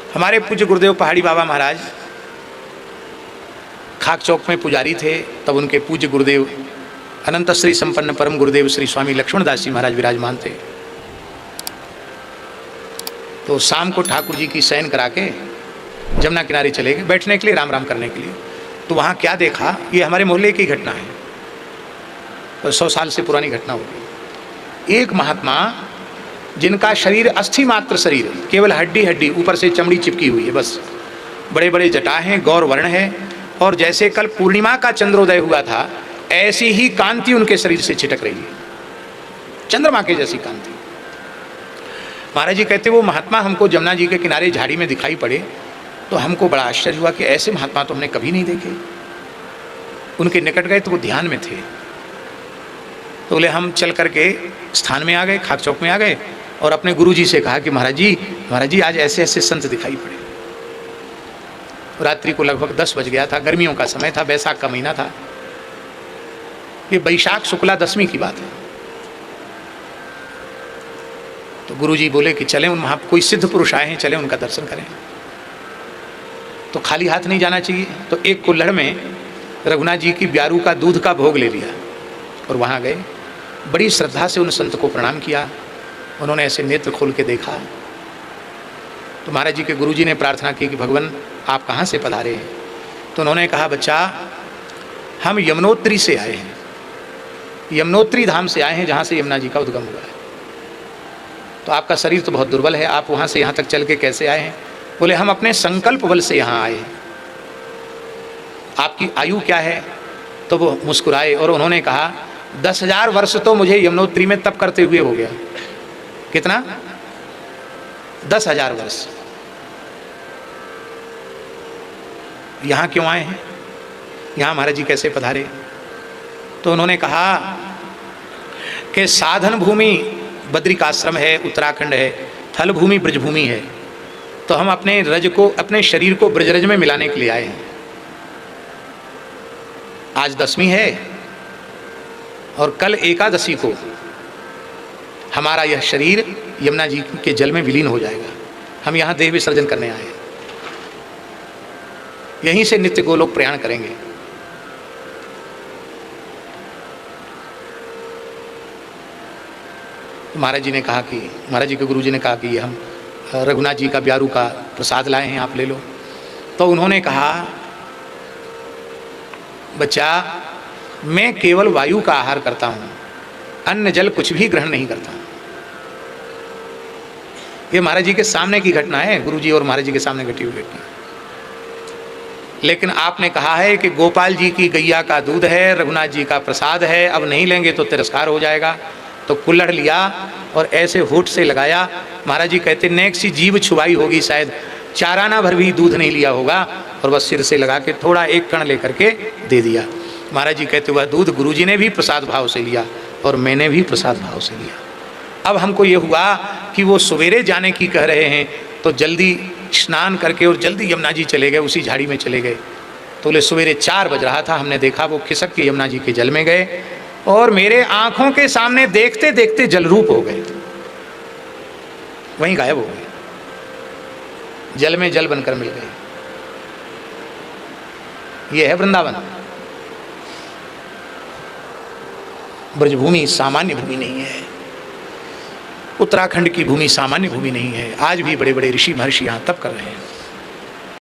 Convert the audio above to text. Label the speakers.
Speaker 1: हमारे पूज्य गुरुदेव पहाड़ी बाबा महाराज खाक चौक में पुजारी थे, तब उनके पूज्य गुरुदेव अनंत श्री संपन्न परम गुरुदेव श्री स्वामी लक्ष्मणदास जी महाराज विराजमान थे। तो शाम को ठाकुर जी की शयन करा के जमुना किनारे चले गए बैठने के लिए, राम राम करने के लिए। तो वहाँ क्या देखा, ये हमारे मोहल्ले की घटना है, तो 100 साल से पुरानी घटना होगी। एक महात्मा जिनका शरीर अस्थि मात्र शरीर, केवल हड्डी हड्डी, ऊपर से चमड़ी चिपकी हुई है बस, बड़े बड़े जटा हैं, गौर वर्ण है, और जैसे कल पूर्णिमा का चंद्रोदय हुआ था ऐसी ही कांति उनके शरीर से छिटक रही है, चंद्रमा के जैसी कांति। महाराज जी कहते वो महात्मा हमको जमुना जी के किनारे झाड़ी में दिखाई पड़े, तो हमको बड़ा आश्चर्य हुआ कि ऐसे महात्मा तो हमने कभी नहीं देखे। उनके निकट गए तो वो ध्यान में थे। तो बोले हम चल करके स्थान में आ गए, खाक चौक में आ गए, और अपने गुरु जी से कहा कि महाराज जी आज ऐसे ऐसे संत दिखाई पड़े। रात्रि को लगभग 10 बज गया था, गर्मियों का समय था, बैसाख का महीना था, ये वैशाख शुक्ला दशमी की बात है। तो गुरुजी बोले कि चलें, उन कोई सिद्ध पुरुष आए हैं, चलें उनका दर्शन करें। तो खाली हाथ नहीं जाना चाहिए, तो एक कुल्हड़ में रघुनाथ जी की ब्यारू का दूध का भोग ले लिया और वहाँ गए। बड़ी श्रद्धा से उन संत को प्रणाम किया। उन्होंने ऐसे नेत्र खोल के देखा तो महाराज जी के गुरुजी ने प्रार्थना की कि भगवान आप कहाँ से पधारे हैं। तो उन्होंने कहा बच्चा हम यमुनोत्री से आए हैं, यमुनोत्री धाम से आए हैं जहाँ से यमुना जी का उद्गम हुआ है। तो आपका शरीर तो बहुत दुर्बल है, आप वहाँ से यहाँ तक चल के कैसे आए हैं। बोले हम अपने संकल्प बल से यहाँ आए हैं। आपकी आयु क्या है। तो वो मुस्कुराए और उन्होंने कहा 10,000 वर्ष तो मुझे यमुनोत्री में तप करते हुए हो गया। कितना? 10,000 वर्ष। यहाँ क्यों आए हैं, यहाँ महाराज जी कैसे पधारे। तो उन्होंने कहा कि साधन भूमि बद्रिकाश्रम है, उत्तराखंड है, थल भूमि ब्रजभूमि है, तो हम अपने रज को, अपने शरीर को ब्रजरज में मिलाने के लिए आए हैं। आज दशमी है और कल एकादशी को हमारा यह शरीर यमुना जी के जल में विलीन हो जाएगा। हम यहाँ देह विसर्जन करने आए हैं, यहीं से नित्य गोलोक प्रयाण करेंगे। महाराज जी ने कहा कि, महाराज जी के गुरु जी ने कहा कि ये हम रघुनाथ जी का ब्यारू का प्रसाद लाए हैं, आप ले लो। तो उन्होंने कहा बच्चा मैं केवल वायु का आहार करता हूँ, अन्न जल कुछ भी ग्रहण नहीं करता। ये महाराज जी के सामने की घटना है, गुरु जी और महाराज जी के सामने घटी हुई घटना। लेकिन आपने कहा है कि गोपाल जी की गैया का दूध है, रघुनाथ जी का प्रसाद है, अब नहीं लेंगे तो तिरस्कार हो जाएगा। तो कुल्हड़ लिया और ऐसे होठ से लगाया। महाराज जी कहते नेक सी जीभ छुआई होगी, शायद 4 आना भर भी दूध नहीं लिया होगा, और बस सिर से लगा के थोड़ा एक कण लेकर के दे दिया। महाराज जी कहते वह दूध गुरुजी ने भी प्रसाद भाव से लिया और मैंने भी प्रसाद भाव से लिया। अब हमको ये हुआ कि वो सवेरे जाने की कह रहे हैं, तो जल्दी स्नान करके और जल्दी यमुना जी चले गए, उसी झाड़ी में चले गए। तो बोले सवेरे 4 बज रहा था, हमने देखा वो खिसक के यमुना जी के जल में गए और मेरे आंखों के सामने देखते देखते जलरूप हो गए, वहीं गायब हो गए, जल में जल बनकर मिल गए। ये है वृंदावन। ब्रजभूमि सामान्य भूमि नहीं है, उत्तराखंड की भूमि सामान्य भूमि नहीं है। आज भी बड़े बड़े ऋषि महर्षि यहाँ तप कर रहे हैं।